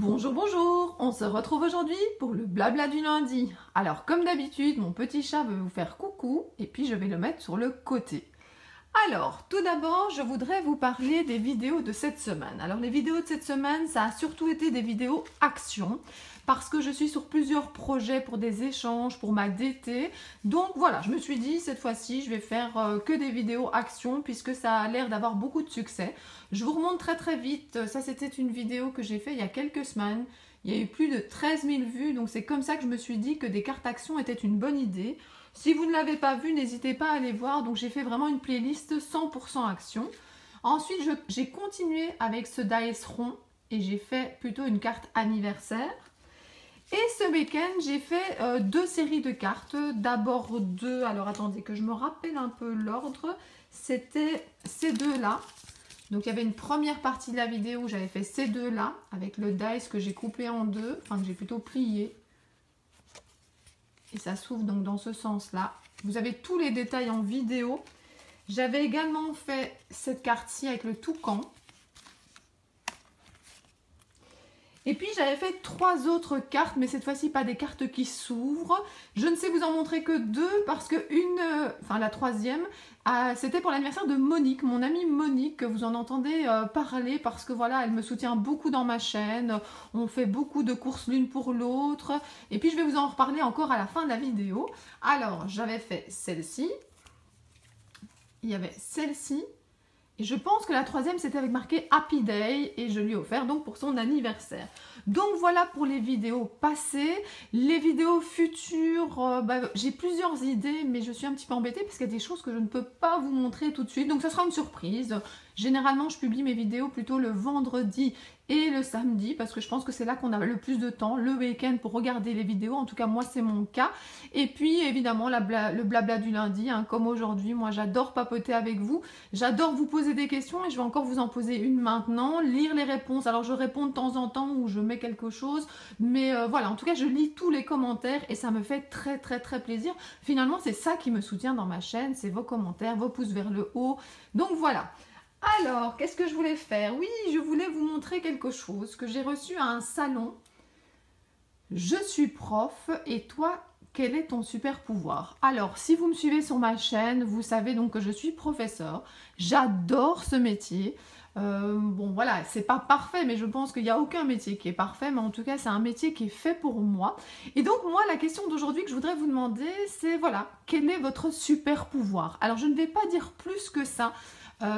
Bonjour, bonjour, on se retrouve aujourd'hui pour le blabla du lundi. Alors comme d'habitude, mon petit chat veut vous faire coucou et puis je vais le mettre sur le côté. Alors, tout d'abord, je voudrais vous parler des vidéos de cette semaine. Alors les vidéos de cette semaine, ça a surtout été des vidéos action parce que je suis sur plusieurs projets pour des échanges, pour ma DT. Donc voilà, je me suis dit cette fois-ci, je vais faire que des vidéos action puisque ça a l'air d'avoir beaucoup de succès. Je vous remonte très vite. Ça, c'était une vidéo que j'ai fait il y a quelques semaines. Il y a eu plus de 13 000 vues, donc c'est comme ça que je me suis dit que des cartes action étaient une bonne idée. Si vous ne l'avez pas vu, n'hésitez pas à aller voir. Donc j'ai fait vraiment une playlist 100% action. Ensuite, j'ai continué avec ce dice rond et j'ai fait plutôt une carte anniversaire. Et ce week-end, j'ai fait deux séries de cartes. D'abord deux, alors attendez que je me rappelle un peu l'ordre. C'était ces deux-là. Donc il y avait une première partie de la vidéo où j'avais fait ces deux-là avec le dice que j'ai coupé en deux, enfin que j'ai plutôt plié. Et ça s'ouvre donc dans ce sens-là. Vous avez tous les détails en vidéo. J'avais également fait cette carte-ci avec le toucan. Et puis j'avais fait trois autres cartes, mais cette fois-ci pas des cartes qui s'ouvrent. Je ne sais vous en montrer que deux parce que la troisième, c'était pour l'anniversaire de Monique, mon amie Monique, que vous en entendez parler parce que voilà, elle me soutient beaucoup dans ma chaîne. On fait beaucoup de courses l'une pour l'autre. Et puis je vais vous en reparler encore à la fin de la vidéo. Alors j'avais fait celle-ci. Il y avait celle-ci. Et je pense que la troisième, c'était avec marqué Happy Day et je lui ai offert donc pour son anniversaire. Donc voilà pour les vidéos passées. Les vidéos futures, j'ai plusieurs idées, mais je suis un petit peu embêtée parce qu'il y a des choses que je ne peux pas vous montrer tout de suite. Donc ça sera une surprise. Généralement, je publie mes vidéos plutôt le vendredi et le samedi parce que je pense que c'est là qu'on a le plus de temps, le week-end, pour regarder les vidéos. En tout cas, moi, c'est mon cas. Et puis, évidemment, le blabla du lundi, hein, comme aujourd'hui. Moi, j'adore papoter avec vous. J'adore vous poser des questions et je vais encore vous en poser une maintenant. Lire les réponses. Alors, je réponds de temps en temps ou je mets quelque chose. Mais voilà, en tout cas, je lis tous les commentaires et ça me fait très plaisir. Finalement, c'est ça qui me soutient dans ma chaîne. C'est vos commentaires, vos pouces vers le haut. Donc, voilà. Alors, qu'est-ce que je voulais faire? Oui, je voulais vous montrer quelque chose que j'ai reçu à un salon. Je suis prof et toi, quel est ton super pouvoir? Alors, si vous me suivez sur ma chaîne, vous savez donc que je suis professeur. J'adore ce métier. Bon, voilà, c'est pas parfait, mais je pense qu'il n'y a aucun métier qui est parfait, mais en tout cas, c'est un métier qui est fait pour moi. Et donc, moi, la question d'aujourd'hui que je voudrais vous demander, c'est, voilà, quel est votre super pouvoir? Alors, je ne vais pas dire plus que ça,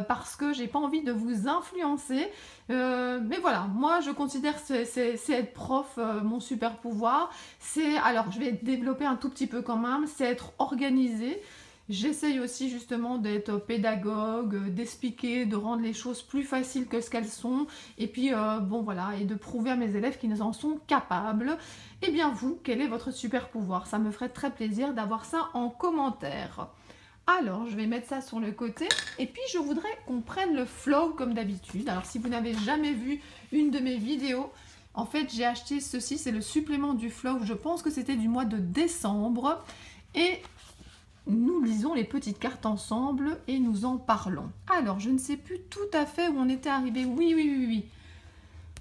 parce que j'ai pas envie de vous influencer. Mais voilà, moi je considère c'est être prof mon super pouvoir. Alors je vais développer un tout petit peu quand même, c'est être organisé. J'essaye aussi justement d'être pédagogue, d'expliquer, de rendre les choses plus faciles que ce qu'elles sont. Et puis bon voilà, et de prouver à mes élèves qu'ils en sont capables. Eh bien vous, quel est votre super pouvoir? Ça me ferait très plaisir d'avoir ça en commentaire. Alors, je vais mettre ça sur le côté et puis je voudrais qu'on prenne le flow comme d'habitude. Alors, si vous n'avez jamais vu une de mes vidéos, en fait, j'ai acheté ceci, c'est le supplément du flow. Je pense que c'était du mois de décembre et nous lisons les petites cartes ensemble et nous en parlons. Alors, je ne sais plus tout à fait où on était arrivé. Oui.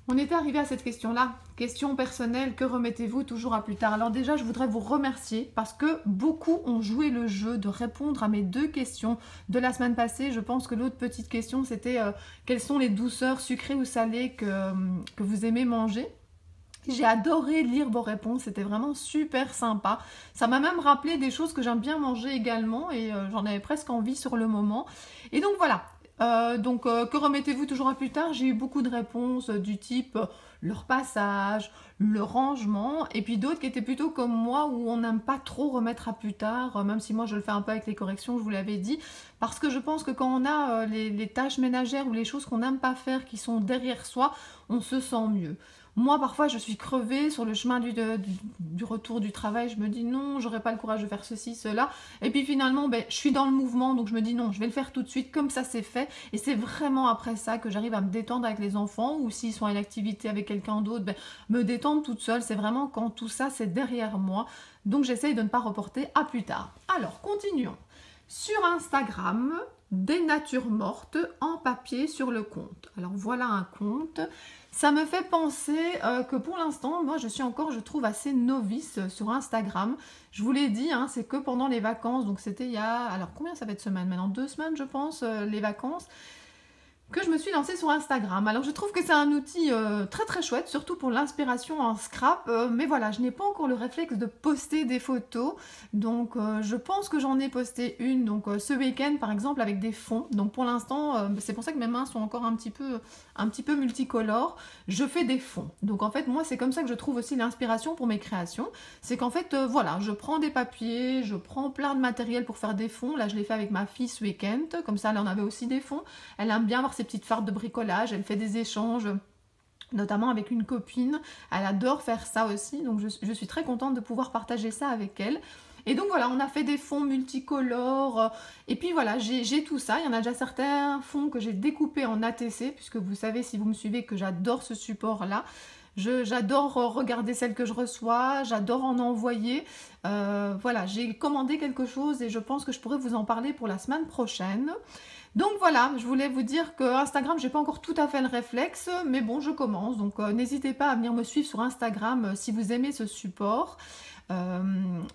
On était arrivé à cette question-là. Question personnelle, que remettez-vous toujours à plus tard? Alors déjà, je voudrais vous remercier parce que beaucoup ont joué le jeu de répondre à mes deux questions de la semaine passée. Je pense que l'autre petite question, c'était quelles sont les douceurs sucrées ou salées que vous aimez manger? J'ai adoré lire vos réponses, c'était vraiment super sympa. Ça m'a même rappelé des choses que j'aime bien manger également et j'en avais presque envie sur le moment. Et donc voilà. Que remettez-vous toujours à plus tard? J'ai eu beaucoup de réponses du type le repassage, le rangement, et puis d'autres qui étaient plutôt comme moi où on n'aime pas trop remettre à plus tard, même si moi je le fais un peu avec les corrections, je vous l'avais dit, parce que je pense que quand on a les tâches ménagères ou les choses qu'on n'aime pas faire qui sont derrière soi, on se sent mieux. Moi, parfois, je suis crevée sur le chemin du retour du travail. Je me dis non, j'aurais pas le courage de faire ceci, cela. Et puis finalement, je suis dans le mouvement, donc je me dis non, je vais le faire tout de suite, comme ça c'est fait. Et c'est vraiment après ça que j'arrive à me détendre avec les enfants, ou s'ils sont à une activité avec quelqu'un d'autre, me détendre toute seule. C'est vraiment quand tout ça, c'est derrière moi. Donc j'essaye de ne pas reporter à plus tard. Alors, continuons. Sur Instagram, des natures mortes en papier sur le compte. Alors voilà un compte. Ça me fait penser que pour l'instant, moi je suis encore, je trouve, assez novice sur Instagram. Je vous l'ai dit, hein, c'est que pendant les vacances, donc c'était il y a, alors combien ça fait de semaines maintenant? 2 semaines je pense, les vacances, que je me suis lancée sur Instagram. Alors je trouve que c'est un outil très très chouette, surtout pour l'inspiration en scrap, mais voilà, je n'ai pas encore le réflexe de poster des photos, donc je pense que j'en ai posté une donc ce week-end par exemple avec des fonds, donc pour l'instant c'est pour ça que mes mains sont encore un petit peu multicolores, je fais des fonds, donc en fait moi c'est comme ça que je trouve aussi l'inspiration pour mes créations, c'est qu'en fait voilà, je prends des papiers, je prends plein de matériel pour faire des fonds, là je l'ai fait avec ma fille ce week-end, comme ça elle en avait aussi des fonds, elle aime bien avoir ses petites fardes de bricolage, elle fait des échanges, notamment avec une copine, elle adore faire ça aussi, donc je suis très contente de pouvoir partager ça avec elle. Et donc voilà, on a fait des fonds multicolores, et puis voilà, j'ai tout ça, il y en a déjà certains fonds que j'ai découpés en ATC, puisque vous savez si vous me suivez que j'adore ce support-là. J'adore regarder celles que je reçois, j'adore en envoyer. Voilà, j'ai commandé quelque chose et je pense que je pourrais vous en parler pour la semaine prochaine. Donc voilà, je voulais vous dire que Instagram, j'ai pas encore tout à fait le réflexe, mais bon, je commence. Donc n'hésitez pas à venir me suivre sur Instagram si vous aimez ce support.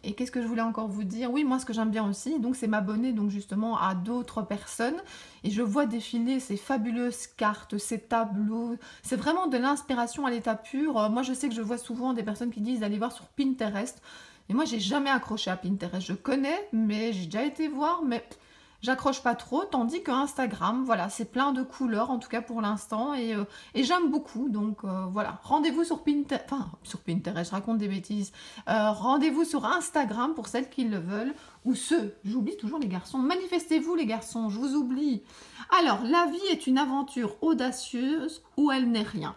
Et qu'est-ce que je voulais encore vous dire? Oui, moi ce que j'aime bien aussi, donc c'est m'abonner donc justement à d'autres personnes. Et je vois défiler ces fabuleuses cartes, ces tableaux. C'est vraiment de l'inspiration à l'état pur. Moi je sais que je vois souvent des personnes qui disent d'aller voir sur Pinterest. Et moi j'ai jamais accroché à Pinterest. Je connais, mais j'ai déjà été voir, mais j'accroche pas trop, tandis que Instagram, voilà, c'est plein de couleurs, en tout cas pour l'instant, et j'aime beaucoup, donc voilà. Rendez-vous sur Pinterest, enfin, sur Pinterest, je raconte des bêtises, rendez-vous sur Instagram pour celles qui le veulent, ou ceux, j'oublie toujours les garçons, manifestez-vous les garçons, je vous oublie. Alors, la vie est une aventure audacieuse où elle n'est rien.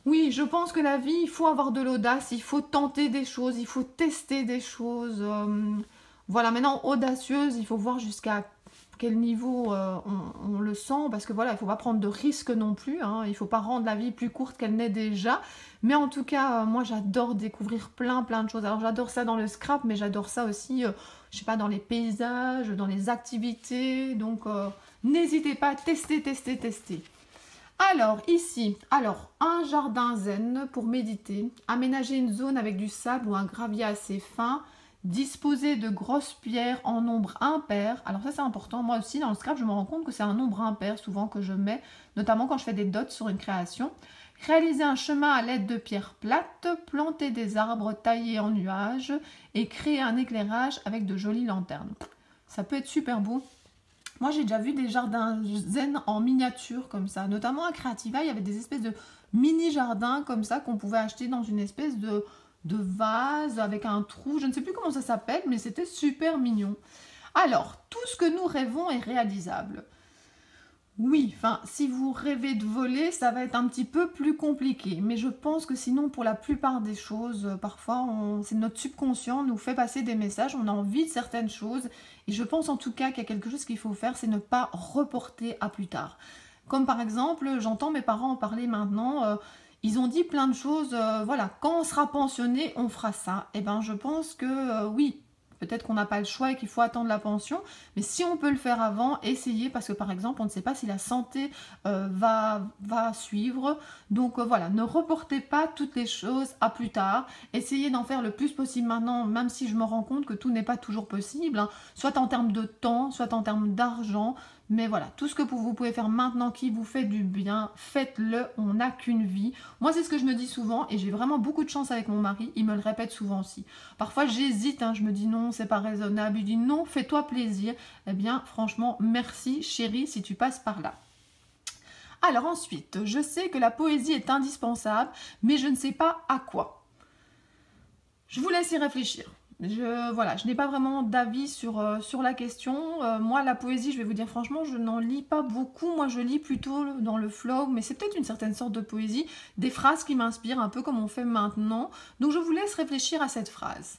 Oui, je pense que la vie, il faut avoir de l'audace, il faut tenter des choses, il faut tester des choses. Voilà, maintenant, audacieuse, il faut voir jusqu'à quel niveau on le sent, parce que voilà, il ne faut pas prendre de risques non plus, hein, il ne faut pas rendre la vie plus courte qu'elle n'est déjà. Mais en tout cas, moi, j'adore découvrir plein de choses. Alors, j'adore ça dans le scrap, mais j'adore ça aussi, je sais pas, dans les paysages, dans les activités. Donc, n'hésitez pas à tester. Alors, ici, un jardin zen pour méditer, aménager une zone avec du sable ou un gravier assez fin, disposer de grosses pierres en nombre impair. Alors ça, c'est important. Moi aussi, dans le scrap, je me rends compte que c'est un nombre impair souvent que je mets, notamment quand je fais des dots sur une création. Réaliser un chemin à l'aide de pierres plates, planter des arbres taillés en nuages et créer un éclairage avec de jolies lanternes. Ça peut être super beau. Moi, j'ai déjà vu des jardins zen en miniature comme ça. Notamment à Creativa, il y avait des espèces de mini-jardins comme ça qu'on pouvait acheter dans une espèce de vase avec un trou. Je ne sais plus comment ça s'appelle, mais c'était super mignon. Alors, tout ce que nous rêvons est réalisable. Oui, enfin, si vous rêvez de voler, ça va être un petit peu plus compliqué. Mais je pense que sinon, pour la plupart des choses, parfois, c'est notre subconscient nous fait passer des messages, on a envie de certaines choses. Et je pense en tout cas qu'il y a quelque chose qu'il faut faire, c'est ne pas reporter à plus tard. Comme par exemple, j'entends mes parents en parler maintenant, ils ont dit plein de choses, voilà, quand on sera pensionné, on fera ça. Et ben, je pense que oui. Peut-être qu'on n'a pas le choix et qu'il faut attendre la pension, mais si on peut le faire avant, essayez, parce que par exemple, on ne sait pas si la santé va suivre. Donc voilà, ne reportez pas toutes les choses à plus tard. Essayez d'en faire le plus possible maintenant, même si je me rends compte que tout n'est pas toujours possible, hein, soit en termes de temps, soit en termes d'argent. Mais voilà, tout ce que vous pouvez faire maintenant qui vous fait du bien, faites-le, on n'a qu'une vie. Moi, c'est ce que je me dis souvent et j'ai vraiment beaucoup de chance avec mon mari, il me le répète souvent aussi. Parfois, j'hésite, hein, je me dis non, c'est pas raisonnable. Il dit non, fais-toi plaisir. Eh bien, franchement, merci chérie si tu passes par là. Alors ensuite, je sais que la poésie est indispensable, mais je ne sais pas à quoi. Je vous laisse y réfléchir. Je n'ai pas vraiment d'avis sur la question. Moi, la poésie, je vais vous dire franchement, je n'en lis pas beaucoup. Moi, je lis plutôt dans le flow, mais c'est peut-être une certaine sorte de poésie, des phrases qui m'inspirent, un peu comme on fait maintenant. Donc, je vous laisse réfléchir à cette phrase.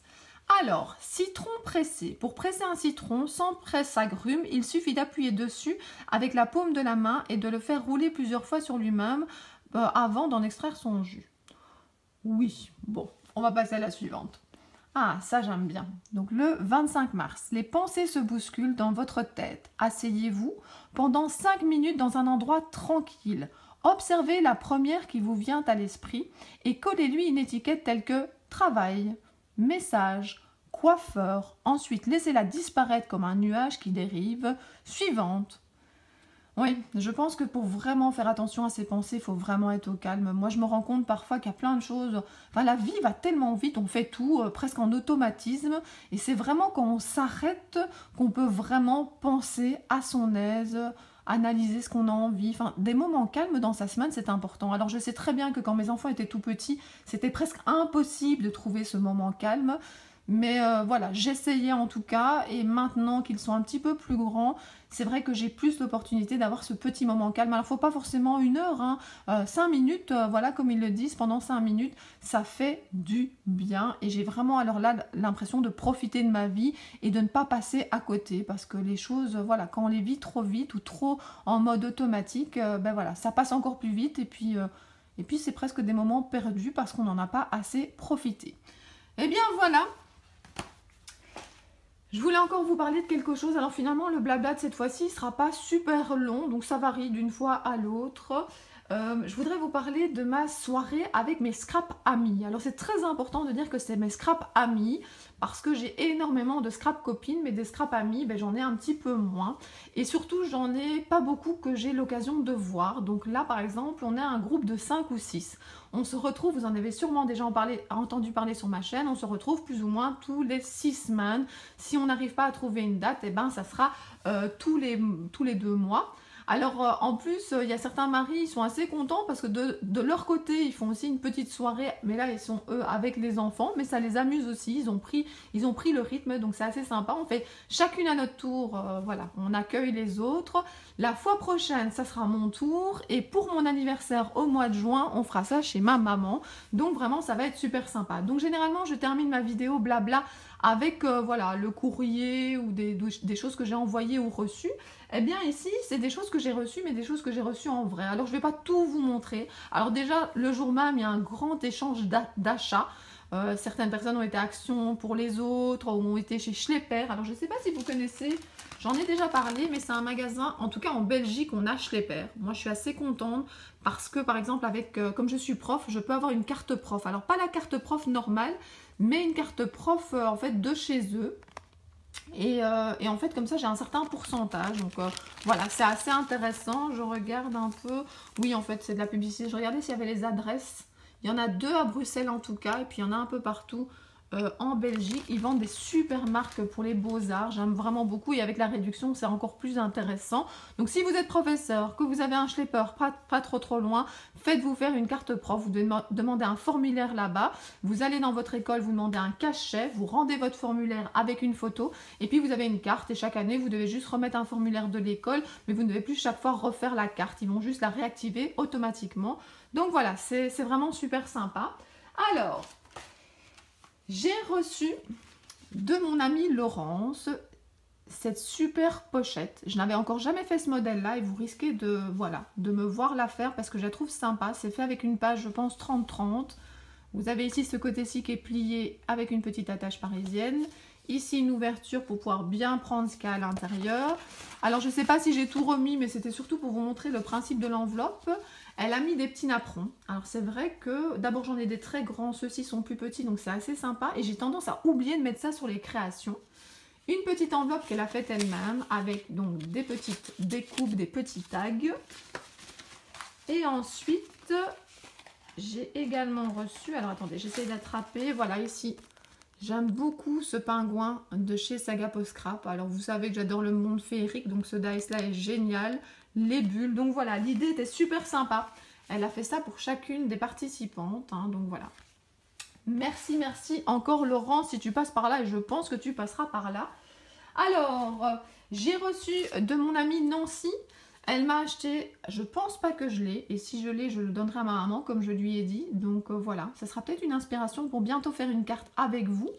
Alors, citron pressé. Pour presser un citron sans presse-agrumes, il suffit d'appuyer dessus avec la paume de la main et de le faire rouler plusieurs fois sur lui-même avant d'en extraire son jus. Oui, bon, on va passer à la suivante. Ah, ça j'aime bien. Donc le 25 mars, les pensées se bousculent dans votre tête. Asseyez-vous pendant 5 minutes dans un endroit tranquille. Observez la première qui vous vient à l'esprit et collez-lui une étiquette telle que travail, message, coiffeur. Ensuite, laissez-la disparaître comme un nuage qui dérive. Suivante. Oui, je pense que pour vraiment faire attention à ses pensées, il faut vraiment être au calme. Moi, je me rends compte parfois qu'il y a plein de choses. Enfin, la vie va tellement vite, on fait tout presque en automatisme. Et c'est vraiment quand on s'arrête qu'on peut vraiment penser à son aise, analyser ce qu'on a envie. Enfin, des moments calmes dans sa semaine, c'est important. Alors, je sais très bien que quand mes enfants étaient tout petits, c'était presque impossible de trouver ce moment calme. Mais voilà, j'essayais en tout cas, et maintenant qu'ils sont un petit peu plus grands, c'est vrai que j'ai plus l'opportunité d'avoir ce petit moment calme. Alors, il ne faut pas forcément 1 heure, hein. 5 minutes, voilà, comme ils le disent, pendant 5 minutes, ça fait du bien. Et j'ai vraiment alors là l'impression de profiter de ma vie et de ne pas passer à côté. Parce que les choses, voilà, quand on les vit trop vite ou trop en mode automatique, ben voilà, ça passe encore plus vite. Et puis c'est presque des moments perdus parce qu'on n'en a pas assez profité. Eh bien voilà, je voulais encore vous parler de quelque chose. Alors finalement, le blabla de cette fois-ci ne sera pas super long, donc ça varie d'une fois à l'autre. Je voudrais vous parler de ma soirée avec mes scrap amis. Alors c'est très important de dire que c'est mes scrap amis, parce que j'ai énormément de scrap copines, mais des scrap amis, ben, j'en ai un petit peu moins. Et surtout, j'en ai pas beaucoup que j'ai l'occasion de voir. Donc là, par exemple, on est un groupe de 5 ou 6. On se retrouve, vous en avez sûrement déjà entendu parler sur ma chaîne, on se retrouve plus ou moins tous les 6 semaines. Si on n'arrive pas à trouver une date, eh ben, ça sera tous les 2 mois. Alors en plus, il y a certains maris, ils sont assez contents parce que de leur côté, ils font aussi une petite soirée, mais là ils sont eux avec les enfants, mais ça les amuse aussi, ils ont pris le rythme, donc c'est assez sympa. On fait chacune à notre tour, voilà, on accueille les autres. La fois prochaine, ça sera mon tour, et pour mon anniversaire au mois de juin, on fera ça chez ma maman, donc vraiment ça va être super sympa. Donc généralement, je termine ma vidéo blabla avec voilà, le courrier ou des choses que j'ai envoyées ou reçues. Eh bien ici, c'est des choses que j'ai reçues, mais des choses que j'ai reçues en vrai. Alors je ne vais pas tout vous montrer. Alors déjà, le jour même, il y a un grand échange d'achats. Certaines personnes ont été Action pour les autres, ou ont été chez Schlepper. Alors je ne sais pas si vous connaissez, j'en ai déjà parlé, mais c'est un magasin, en tout cas en Belgique, on a Schlepper. Moi je suis assez contente parce que par exemple, comme je suis prof, je peux avoir une carte prof. Alors pas la carte prof normale, mais une carte prof en fait de chez eux. Et en fait, comme ça, j'ai un certain pourcentage. Donc voilà, c'est assez intéressant. Je regarde un peu. Oui, en fait, c'est de la publicité. Je regardais s'il y avait les adresses. Il y en a 2 à Bruxelles en tout cas. Et puis, il y en a un peu partout en Belgique. Ils vendent des super marques pour les beaux-arts. J'aime vraiment beaucoup. Et avec la réduction, c'est encore plus intéressant. Donc, si vous êtes professeur, que vous avez un schlepper pas trop loin, faites-vous faire une carte prof. Vous demandez un formulaire là-bas. Vous allez dans votre école, vous demandez un cachet. Vous rendez votre formulaire avec une photo. Et puis, vous avez une carte. Et chaque année, vous devez juste remettre un formulaire de l'école. Mais vous ne devez plus chaque fois refaire la carte. Ils vont juste la réactiver automatiquement. Donc, voilà, c'est vraiment super sympa. Alors, j'ai reçu de mon amie Laurence cette super pochette. Je n'avais encore jamais fait ce modèle-là et vous risquez de me voir la faire parce que je la trouve sympa. C'est fait avec une page, je pense, 30-30. Vous avez ici ce côté-ci qui est plié avec une petite attache parisienne. Ici, une ouverture pour pouvoir bien prendre ce qu'il y a à l'intérieur. Alors, je ne sais pas si j'ai tout remis, mais c'était surtout pour vous montrer le principe de l'enveloppe. Elle a mis des petits napperons. Alors, c'est vrai que d'abord, j'en ai des très grands. Ceux-ci sont plus petits, donc c'est assez sympa. Et j'ai tendance à oublier de mettre ça sur les créations. Une petite enveloppe qu'elle a faite elle-même avec donc des petites découpes, des petits tags. Et ensuite, j'ai également reçu... Alors, attendez, j'essaie d'attraper. Voilà, ici... J'aime beaucoup ce pingouin de chez Saga Post Scrap. Alors vous savez que j'adore le monde féerique, donc ce dice-là est génial. Les bulles, donc voilà, l'idée était super sympa. Elle a fait ça pour chacune des participantes, hein, donc voilà. Merci, merci encore Laurent, si tu passes par là, et je pense que tu passeras par là. Alors, j'ai reçu de mon amie Nancy. Elle m'a acheté, je pense pas que je l'ai, et si je l'ai, je le donnerai à ma maman, comme je lui ai dit. Donc voilà, ça sera peut-être une inspiration pour bientôt faire une carte avec vous.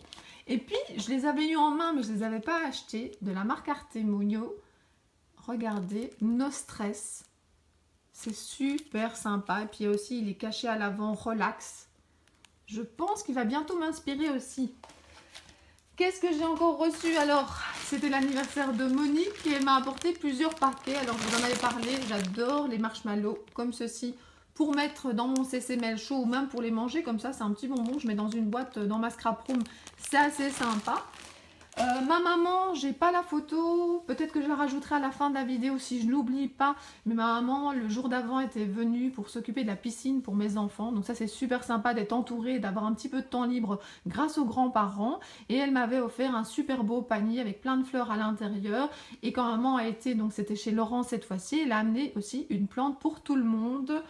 Et puis, je les avais eu en main, mais je ne les avais pas achetées, de la marque Artemonio. Regardez, No Stress. C'est super sympa. Et puis aussi, il est caché à l'avant, relax. Je pense qu'il va bientôt m'inspirer aussi Qu'est-ce que j'ai encore reçu? Alors, c'était l'anniversaire de Monique et elle m'a apporté plusieurs paquets. Alors, je vous en avais parlé, j'adore les marshmallows comme ceci pour mettre dans mon CCML chaud ou même pour les manger comme ça. C'est un petit bonbon, je mets dans une boîte dans ma scrap room, c'est assez sympa. Ma maman, j'ai pas la photo, peut-être que je la rajouterai à la fin de la vidéo si je l'oublie pas, mais ma maman le jour d'avant était venue pour s'occuper de la piscine pour mes enfants, donc ça c'est super sympa d'être entourée, d'avoir un petit peu de temps libre grâce aux grands-parents, et elle m'avait offert un super beau panier avec plein de fleurs à l'intérieur, et quand maman a été, donc c'était chez Laurent cette fois-ci, elle a amené aussi une plante pour tout le monde.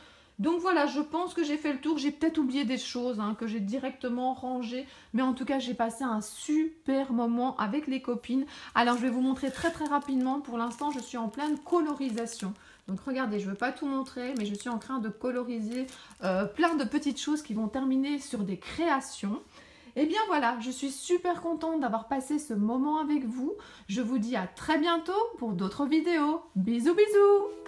Donc voilà, je pense que j'ai fait le tour. J'ai peut-être oublié des choses que j'ai directement rangées. Mais en tout cas, j'ai passé un super moment avec les copines. Alors, je vais vous montrer très très rapidement. Pour l'instant, je suis en pleine colorisation. Donc regardez, je ne veux pas tout montrer, mais je suis en train de coloriser plein de petites choses qui vont terminer sur des créations. Et bien voilà, je suis super contente d'avoir passé ce moment avec vous. Je vous dis à très bientôt pour d'autres vidéos. Bisous bisous!